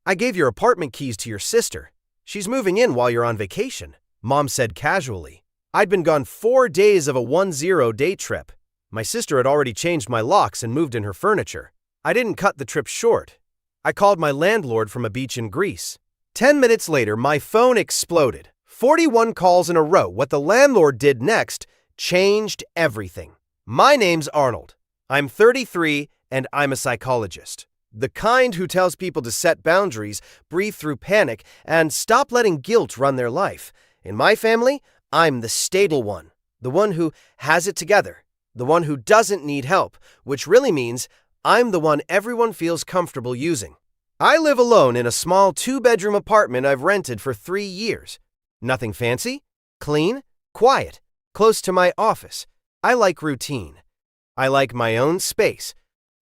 I gave your apartment keys to your sister. She's moving in while you're on vacation, Mom said casually. I'd been gone 4 days of a 10-day trip. My sister had already changed my locks and moved in her furniture. I didn't cut the trip short. I called my landlord from a beach in Greece. 10 minutes later, my phone exploded. 41 calls in a row. What the landlord did next changed everything. My name's Arnold. I'm 33 and I'm a psychologist. The kind who tells people to set boundaries, breathe through panic, and stop letting guilt run their life. In my family, I'm the stable one, the one who has it together, the one who doesn't need help, which really means I'm the one everyone feels comfortable using. I live alone in a small 2-bedroom apartment I've rented for 3 years. Nothing fancy, clean, quiet, close to my office. I like routine. I like my own space.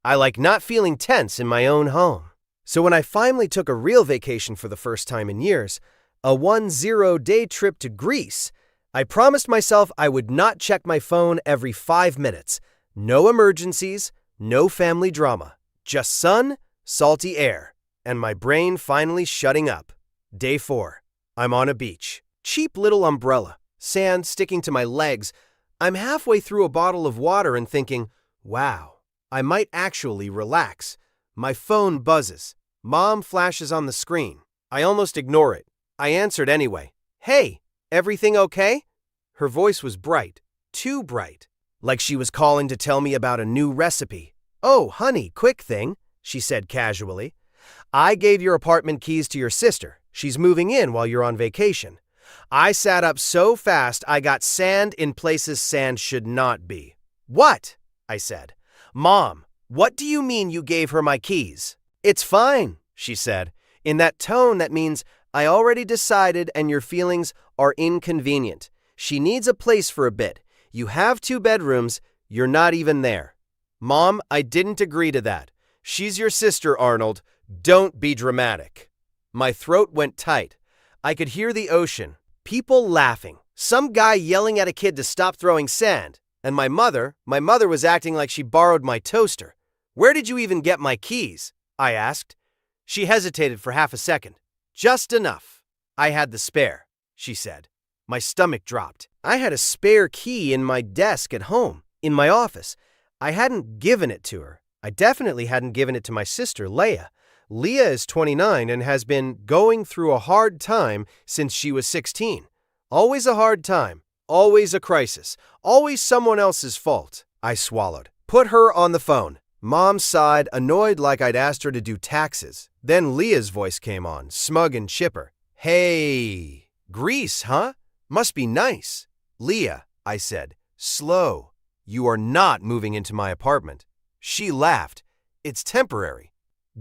I like not feeling tense in my own home. So when I finally took a real vacation for the first time in years, a 10-day trip to Greece, I promised myself I would not check my phone every 5 minutes. No emergencies, no family drama, just sun, salty air, and my brain finally shutting up. Day 4. I'm on a beach. Cheap little umbrella, sand sticking to my legs. I'm halfway through a bottle of water and thinking, wow, I might actually relax. My phone buzzes. Mom flashes on the screen. I almost ignore it. I answered anyway. Hey, everything okay? Her voice was bright, too bright, like she was calling to tell me about a new recipe. Oh, honey, quick thing, she said casually. I gave your apartment keys to your sister. She's moving in while you're on vacation. I sat up so fast I got sand in places sand should not be. What? I said. Mom, what do you mean you gave her my keys? It's fine, she said, in that tone that means I already decided and your feelings are inconvenient. She needs a place for a bit. You have 2 bedrooms. You're not even there. Mom, I didn't agree to that. She's your sister, Arnold. Don't be dramatic. My throat went tight. I could hear the ocean, people laughing, some guy yelling at a kid to stop throwing sand, and my mother was acting like she borrowed my toaster. Where did you even get my keys? I asked. She hesitated for half a second. Just enough. I had the spare, she said. My stomach dropped. I had a spare key in my desk at home, in my office. I hadn't given it to her. I definitely hadn't given it to my sister, Leah. Leah is 29 and has been going through a hard time since she was 16. Always a hard time. Always a crisis. Always someone else's fault. I swallowed. Put her on the phone. Mom sighed, annoyed like I'd asked her to do taxes. Then Leah's voice came on, smug and chipper. Hey, Greece, huh? Must be nice. Leah, I said, slow. You are not moving into my apartment. She laughed. It's temporary.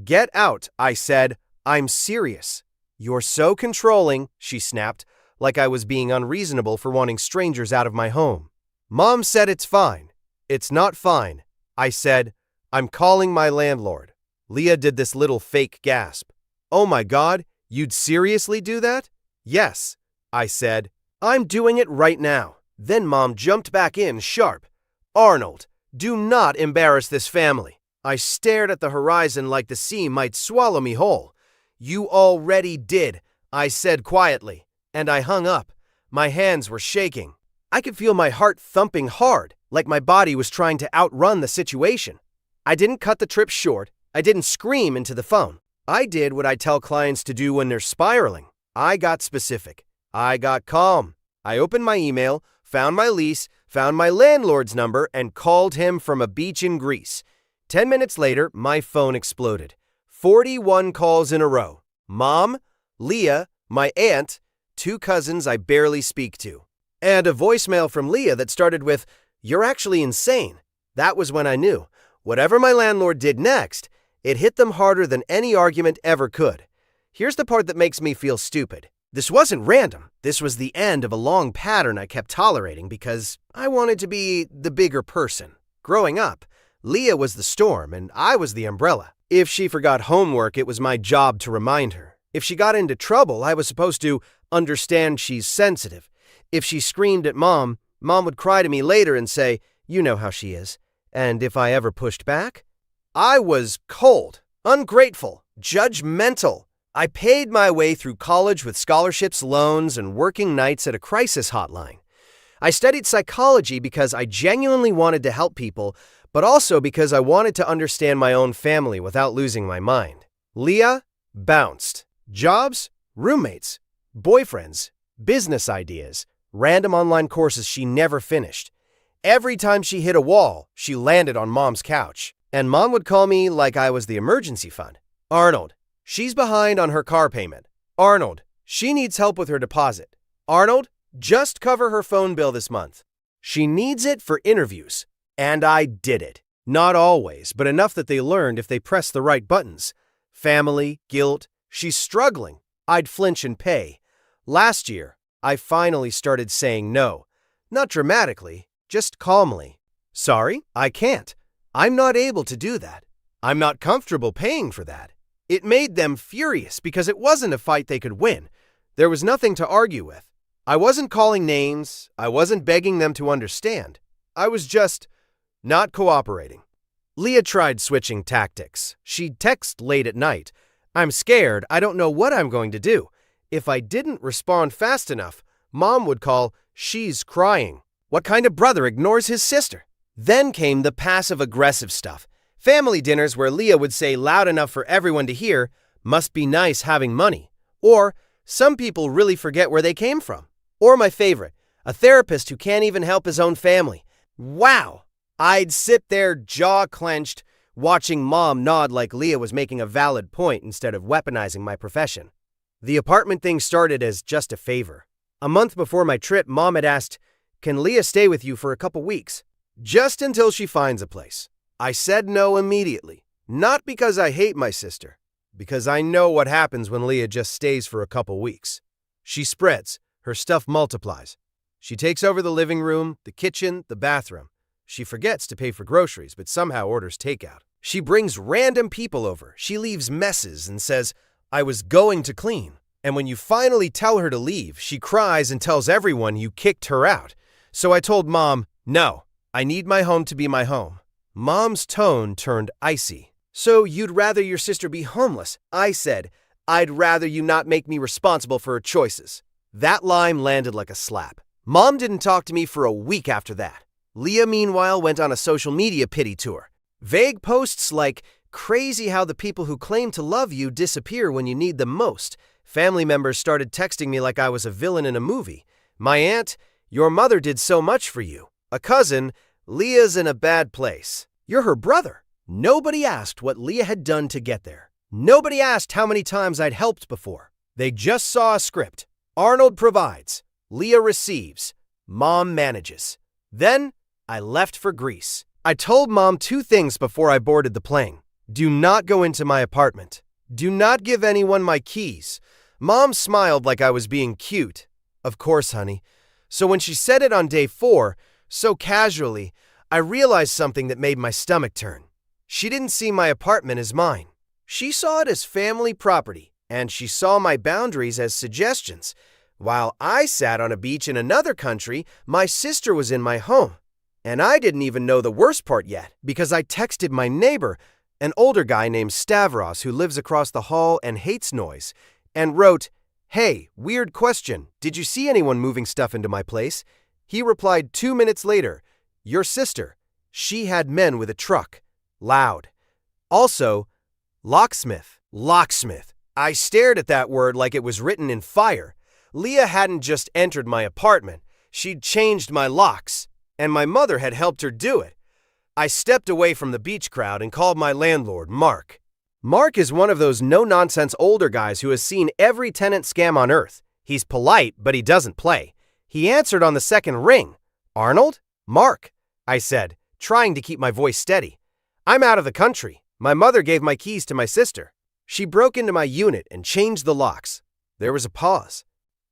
Get out, I said. I'm serious. You're so controlling, she snapped, like I was being unreasonable for wanting strangers out of my home. Mom said it's fine. It's not fine. I said, I'm calling my landlord. Leah did this little fake gasp. Oh my God, you'd seriously do that? Yes, I said. I'm doing it right now. Then Mom jumped back in sharp. Arnold, do not embarrass this family. I stared at the horizon like the sea might swallow me whole. You already did, I said quietly, and I hung up. My hands were shaking. I could feel my heart thumping hard, like my body was trying to outrun the situation. I didn't cut the trip short. I didn't scream into the phone. I did what I tell clients to do when they're spiraling. I got specific. I got calm. I opened my email, found my lease, found my landlord's number, and called him from a beach in Greece. 10 minutes later, my phone exploded. 41 calls in a row. Mom, Leah, my aunt, 2 cousins I barely speak to. And a voicemail from Leah that started with, "You're actually insane." That was when I knew. Whatever my landlord did next, it hit them harder than any argument ever could. Here's the part that makes me feel stupid. This wasn't random. This was the end of a long pattern I kept tolerating because I wanted to be the bigger person. Growing up, Leah was the storm and I was the umbrella. If she forgot homework, it was my job to remind her. If she got into trouble, I was supposed to understand she's sensitive. If she screamed at Mom would cry to me later and say, "You know how she is." And if I ever pushed back, I was cold, ungrateful, judgmental. I paid my way through college with scholarships, loans, and working nights at a crisis hotline. I studied psychology because I genuinely wanted to help people, but also because I wanted to understand my own family without losing my mind. Leah bounced. Jobs, roommates, boyfriends, business ideas, random online courses she never finished. Every time she hit a wall, she landed on Mom's couch. And Mom would call me like I was the emergency fund. Arnold, she's behind on her car payment. Arnold, she needs help with her deposit. Arnold, just cover her phone bill this month. She needs it for interviews. And I did it. Not always, but enough that they learned if they pressed the right buttons. Family, guilt, she's struggling. I'd flinch and pay. Last year, I finally started saying no. Not dramatically, just calmly. Sorry, I can't. I'm not able to do that. I'm not comfortable paying for that. It made them furious because it wasn't a fight they could win. There was nothing to argue with. I wasn't calling names. I wasn't begging them to understand. I was just not cooperating. Leah tried switching tactics. She'd text late at night. I'm scared. I don't know what I'm going to do. If I didn't respond fast enough, Mom would call, she's crying. What kind of brother ignores his sister? Then came the passive-aggressive stuff. Family dinners where Leah would say loud enough for everyone to hear, must be nice having money. Or, some people really forget where they came from. Or my favorite, a therapist who can't even help his own family. Wow! I'd sit there jaw clenched, watching Mom nod like Leah was making a valid point instead of weaponizing my profession. The apartment thing started as just a favor. A month before my trip, Mom had asked, can Leah stay with you for a couple weeks? Just until she finds a place. I said no immediately. Not because I hate my sister, because I know what happens when Leah just stays for a couple weeks. She spreads. Her stuff multiplies. She takes over the living room, the kitchen, the bathroom. She forgets to pay for groceries, but somehow orders takeout. She brings random people over. She leaves messes and says, I was going to clean. And when you finally tell her to leave, she cries and tells everyone you kicked her out. So I told Mom, no, I need my home to be my home. Mom's tone turned icy. So you'd rather your sister be homeless? I said, I'd rather you not make me responsible for her choices. That line landed like a slap. Mom didn't talk to me for a week after that. Leah, meanwhile, went on a social media pity tour. Vague posts like, crazy how the people who claim to love you disappear when you need them most. Family members started texting me like I was a villain in a movie. My aunt, your mother did so much for you. A cousin, Leah's in a bad place. You're her brother. Nobody asked what Leah had done to get there. Nobody asked how many times I'd helped before. They just saw a script. Arnold provides. Leah receives. Mom manages. Then I left for Greece. I told Mom 2 things before I boarded the plane. Do not go into my apartment. Do not give anyone my keys. Mom smiled like I was being cute. Of course, honey. So when she said it on day 4, so casually, I realized something that made my stomach turn. She didn't see my apartment as mine. She saw it as family property, and she saw my boundaries as suggestions. While I sat on a beach in another country, my sister was in my home. And I didn't even know the worst part yet, because I texted my neighbor, an older guy named Stavros who lives across the hall and hates noise, and wrote, hey, weird question, did you see anyone moving stuff into my place? He replied 2 minutes later, your sister, she had men with a truck. Loud. Also, locksmith. Locksmith. I stared at that word like it was written in fire. Leah hadn't just entered my apartment, she'd changed my locks. And my mother had helped her do it. I stepped away from the beach crowd and called my landlord, Mark. Mark is one of those no-nonsense older guys who has seen every tenant scam on earth. He's polite, but he doesn't play. He answered on the second ring. Arnold? Mark, I said, trying to keep my voice steady. I'm out of the country. My mother gave my keys to my sister. She broke into my unit and changed the locks. There was a pause.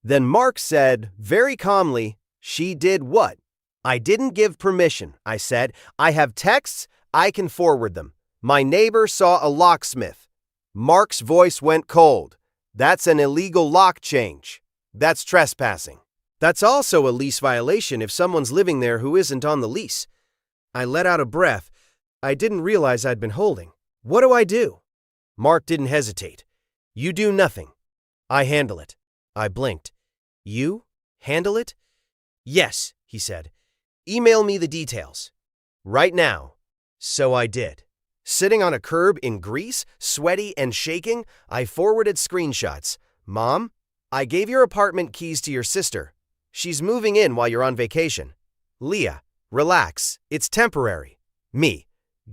Then Mark said, very calmly, she did what? I didn't give permission, I said. I have texts, I can forward them. My neighbor saw a locksmith. Mark's voice went cold. That's an illegal lock change. That's trespassing. That's also a lease violation if someone's living there who isn't on the lease. I let out a breath. I didn't realize I'd been holding. What do I do? Mark didn't hesitate. You do nothing. I handle it. I blinked. You handle it? Yes, he said. Email me the details. Right now. So I did. Sitting on a curb in Greece, sweaty and shaking, I forwarded screenshots. Mom, I gave your apartment keys to your sister. She's moving in while you're on vacation. Leah, relax. It's temporary. Me,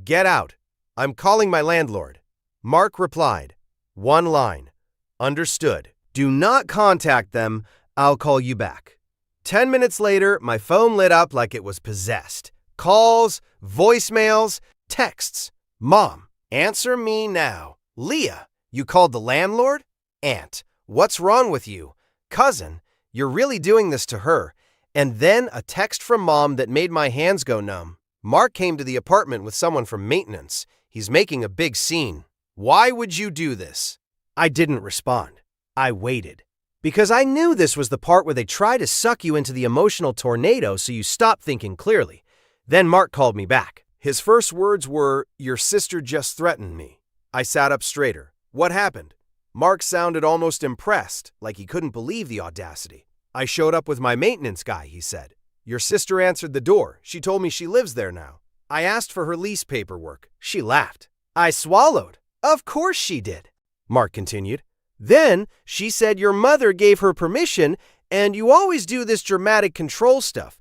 get out. I'm calling my landlord. Mark replied. One line. Understood. Do not contact them. I'll call you back. 10 minutes later, my phone lit up like it was possessed. Calls, voicemails, texts. Mom, answer me now. Leah, you called the landlord? Aunt, what's wrong with you? Cousin, you're really doing this to her. And then a text from Mom that made my hands go numb. Mark came to the apartment with someone from maintenance. He's making a big scene. Why would you do this? I didn't respond. I waited. Because I knew this was the part where they try to suck you into the emotional tornado so you stop thinking clearly. Then Mark called me back. His first words were, "Your sister just threatened me." I sat up straighter. What happened? Mark sounded almost impressed, like he couldn't believe the audacity. I showed up with my maintenance guy, he said. Your sister answered the door. She told me she lives there now. I asked for her lease paperwork. She laughed. I swallowed. Of course she did, Mark continued. Then she said your mother gave her permission and you always do this dramatic control stuff.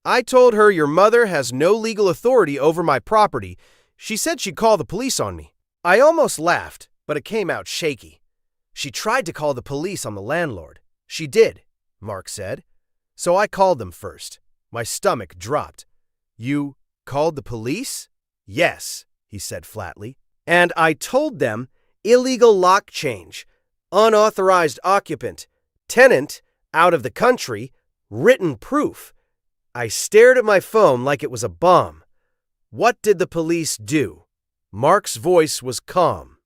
I told her your mother has no legal authority over my property. She said she'd call the police on me. I almost laughed, but it came out shaky. She tried to call the police on the landlord. She did, Mark said. So I called them first. My stomach dropped. You called the police? Yes, he said flatly. And I told them illegal lock change, unauthorized occupant, tenant, out of the country, written proof. I stared at my phone like it was a bomb. What did the police do? Mark's voice was calm.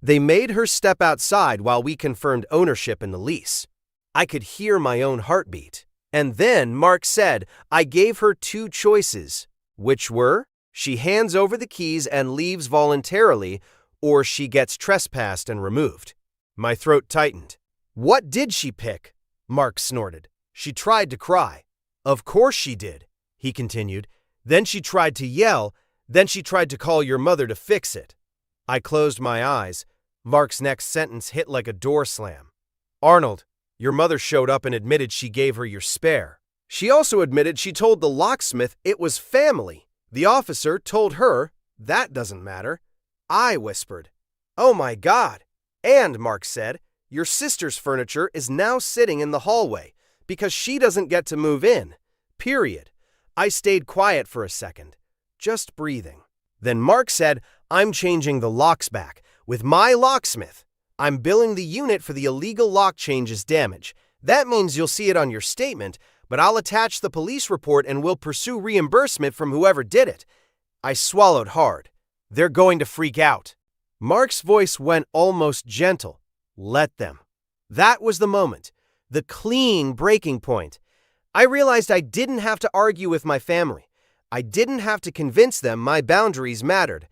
They made her step outside while we confirmed ownership in the lease. I could hear my own heartbeat. And then Mark said I gave her two choices, which were she hands over the keys and leaves voluntarily, or she gets trespassed and removed. My throat tightened. What did she pick? Mark snorted. She tried to cry. Of course she did, he continued. Then she tried to yell. Then she tried to call your mother to fix it. I closed my eyes. Mark's next sentence hit like a door slam. Arnold, your mother showed up and admitted she gave her your spare. She also admitted she told the locksmith it was family. The officer told her, that doesn't matter. I whispered, oh my God. And, Mark said, your sister's furniture is now sitting in the hallway because she doesn't get to move in. Period. I stayed quiet for a second, just breathing. Then Mark said, I'm changing the locks back with my locksmith. I'm billing the unit for the illegal lock changes damage. That means you'll see it on your statement, but I'll attach the police report and we'll pursue reimbursement from whoever did it. I swallowed hard. They're going to freak out. Mark's voice went almost gentle. Let them. That was the moment. The clean breaking point. I realized I didn't have to argue with my family. I didn't have to convince them my boundaries mattered.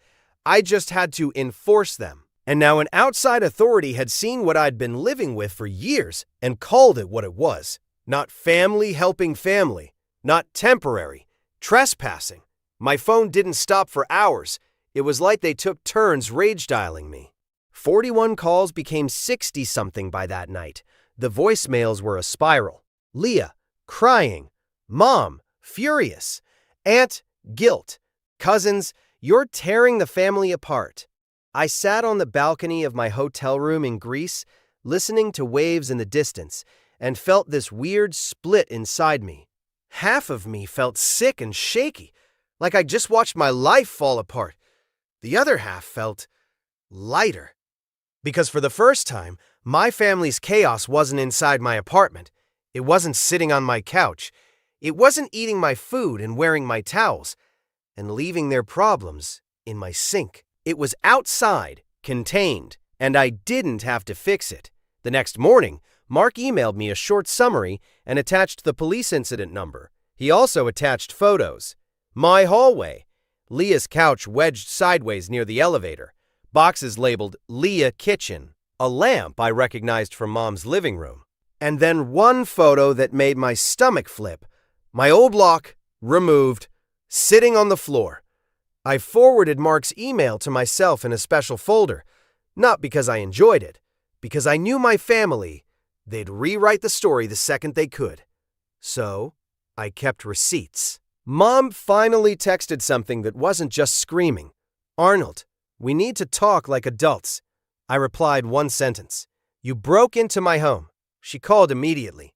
I just had to enforce them. And now an outside authority had seen what I'd been living with for years and called it what it was. Not family helping family. Not temporary. Trespassing. My phone didn't stop for hours. It was like they took turns rage dialing me. 41 calls became 60-something by that night. The voicemails were a spiral. Leah, crying. Mom, furious. Aunt, guilt. Cousins, you're tearing the family apart. I sat on the balcony of my hotel room in Greece, listening to waves in the distance, and felt this weird split inside me. Half of me felt sick and shaky, like I just watched my life fall apart. The other half felt lighter. Because for the first time, my family's chaos wasn't inside my apartment. It wasn't sitting on my couch. It wasn't eating my food and wearing my towels and leaving their problems in my sink. It was outside, contained, and I didn't have to fix it. The next morning, Mark emailed me a short summary and attached the police incident number. He also attached photos. My hallway. Leah's couch wedged sideways near the elevator. Boxes labeled Leah Kitchen. a lamp I recognized from Mom's living room, and then one photo that made my stomach flip. My old lock, removed, sitting on the floor. I forwarded Mark's email to myself in a special folder, not because I enjoyed it, because I knew my family, they'd rewrite the story the second they could. So, I kept receipts. Mom finally texted something that wasn't just screaming. "Arnold, we need to talk like adults." I replied one sentence. "You broke into my home." She called immediately.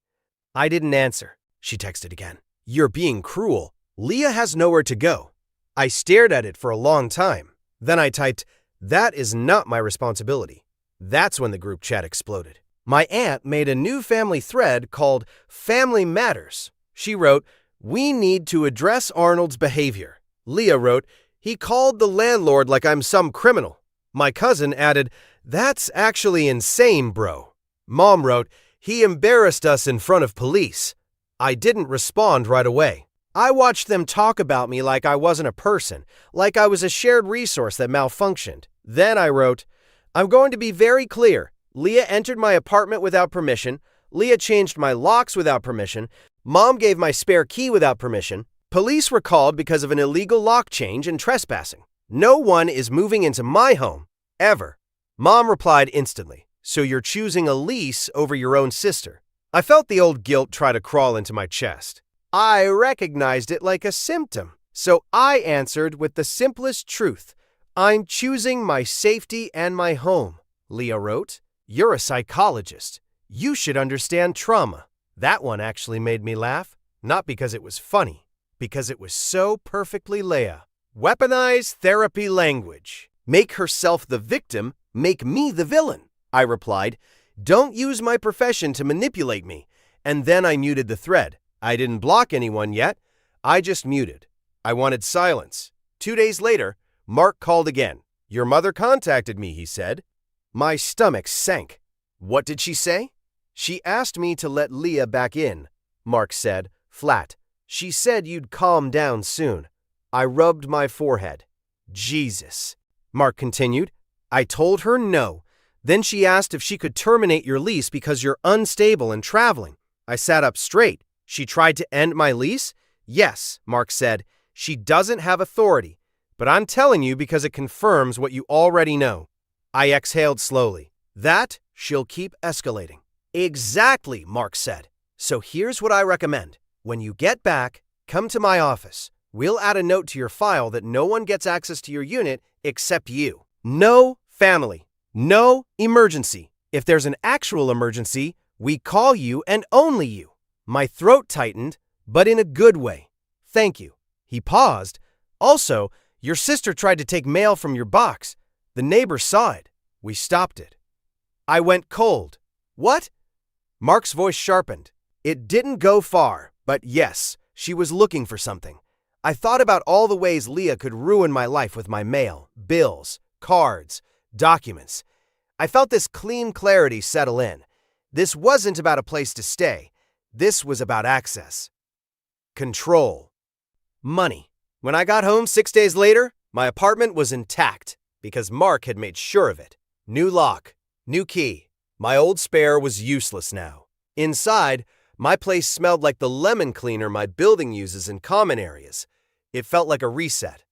I didn't answer. She texted again. "You're being cruel. Leah has nowhere to go." I stared at it for a long time. Then I typed, "That is not my responsibility." That's when the group chat exploded. My aunt made a new family thread called Family Matters. She wrote, "We need to address Arnold's behavior." Leah wrote, "He called the landlord like I'm some criminal." My cousin added, "That's actually insane, bro." Mom wrote, "He embarrassed us in front of police." I didn't respond right away. I watched them talk about me like I wasn't a person, like I was a shared resource that malfunctioned. Then I wrote, "I'm going to be very clear. Leah entered my apartment without permission. Leah changed my locks without permission. Mom gave my spare key without permission. Police were called because of an illegal lock change and trespassing. No one is moving into my home, ever." Mom replied instantly, "So you're choosing a lease over your own sister." I felt the old guilt try to crawl into my chest. I recognized it like a symptom, so I answered with the simplest truth. "I'm choosing my safety and my home." Leah wrote, "You're a psychologist. You should understand trauma." That one actually made me laugh, not because it was funny, because it was so perfectly Leah. Weaponize therapy language. Make herself the victim, make me the villain. I replied, "Don't use my profession to manipulate me." And then I muted the thread. I didn't block anyone yet. I just muted. I wanted silence. 2 days later, Mark called again. "Your mother contacted me," he said. My stomach sank. What did she say? "She asked me to let Leah back in," Mark said, flat. "She said you'd calm down soon." I rubbed my forehead. Jesus. Mark continued. "I told her no. Then she asked if she could terminate your lease because you're unstable and traveling. I sat up straight. She tried to end my lease?" "Yes," Mark said. "She doesn't have authority. But I'm telling you because it confirms what you already know." I exhaled slowly. "That she'll keep escalating." "Exactly," Mark said. "So here's what I recommend. When you get back, come to my office. We'll add a note to your file that no one gets access to your unit except you. No family. No emergency. If there's an actual emergency, we call you and only you." My throat tightened, but in a good way. "Thank you." He paused. "Also, your sister tried to take mail from your box. The neighbor saw it. We stopped it." I went cold. "What?" Mark's voice sharpened. "It didn't go far, but yes, she was looking for something. I thought about all the ways Leah could ruin my life with my mail, bills, cards, documents. I felt this clean clarity settle in. This wasn't about a place to stay. This was about access. Control. Money. When I got home 6 days later, my apartment was intact because Mark had made sure of it. New lock, new key. My old spare was useless now. Inside, my place smelled like the lemon cleaner my building uses in common areas. It felt like a reset.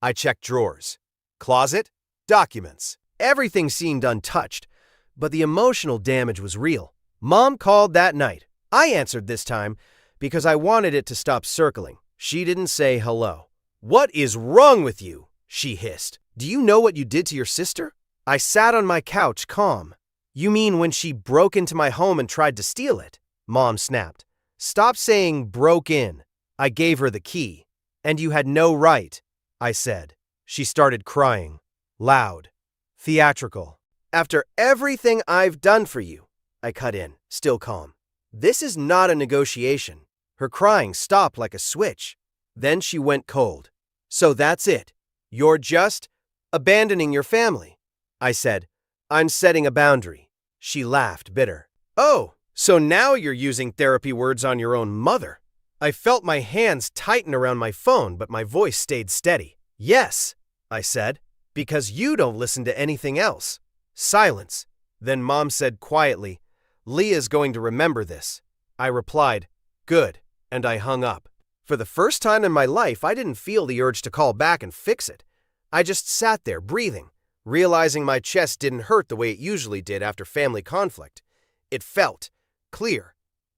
I checked drawers, closet, documents. Everything seemed untouched, but the emotional damage was real. Mom called that night. I answered this time because I wanted it to stop circling. She didn't say hello. "What is wrong with you?" she hissed. "Do you know what you did to your sister?" I sat on my couch, calm. "You mean when she broke into my home and tried to steal it?" Mom snapped. "Stop saying broke in. I gave her the key. And you had no right," I said. She started crying. Loud. Theatrical. "After everything I've done for you," I cut in, still calm. "This is not a negotiation." Her crying stopped like a switch. Then she went cold. "So that's it. You're just abandoning your family." I said, "I'm setting a boundary." She laughed, bitter. "Oh, so now you're using therapy words on your own mother." I felt my hands tighten around my phone, but my voice stayed steady. "Yes," I said, "because you don't listen to anything else." Silence. Then Mom said quietly, "Leah's going to remember this." I replied, "Good," and I hung up. For the first time in my life, I didn't feel the urge to call back and fix it. I just sat there breathing, realizing my chest didn't hurt the way it usually did after family conflict. It felt clear.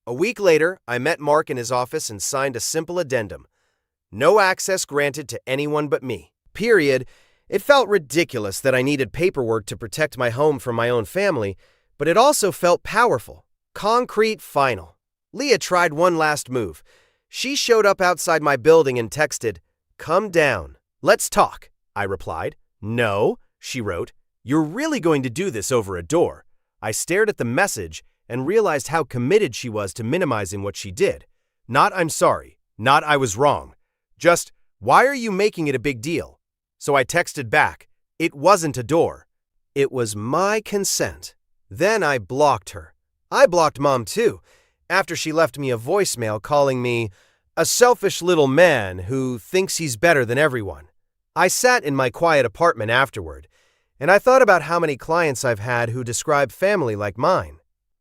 A week later, I met Mark in his office and signed a simple addendum. No access granted to anyone but me. Period. It felt ridiculous that I needed paperwork to protect my home from my own family, but it also felt powerful, concrete, final. Leah tried one last move. She showed up outside my building and texted, "Come down. Let's talk," I replied. "No," she wrote. "You're really going to do this over a door." I stared at the message and realized how committed she was to minimizing what she did. Not "I'm sorry," not "I was wrong." Just, "Why are you making it a big deal?" So I texted back, "It wasn't a door. It was my consent." Then I blocked her. I blocked Mom too, after she left me a voicemail calling me a selfish little man who thinks he's better than everyone. I sat in my quiet apartment afterward, and I thought about how many clients I've had who describe family like mine.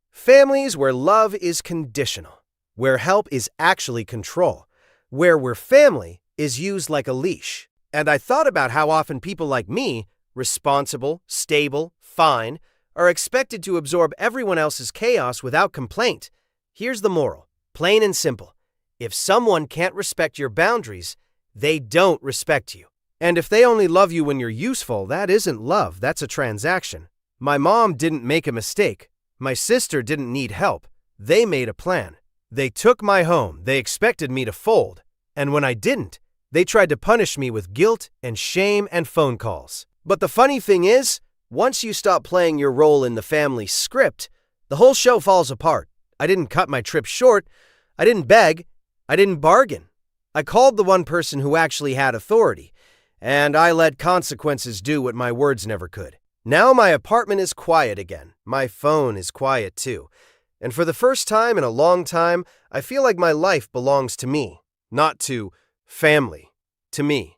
Families where love is conditional, where help is actually control, where family is used like a leash. And I thought about how often people like me, responsible, stable, fine, are expected to absorb everyone else's chaos without complaint. Here's the moral, plain and simple. If someone can't respect your boundaries, they don't respect you. And if they only love you when you're useful, that isn't love, that's a transaction. My mom didn't make a mistake. My sister didn't need help. They made a plan. They took my home. They expected me to fold. And when I didn't, they tried to punish me with guilt and shame and phone calls. But the funny thing is, once you stop playing your role in the family script, the whole show falls apart. I didn't cut my trip short. I didn't beg. I didn't bargain. I called the one person who actually had authority, and I let consequences do what my words never could. Now my apartment is quiet again. My phone is quiet too. And for the first time in a long time, I feel like my life belongs to me, not to family, to me.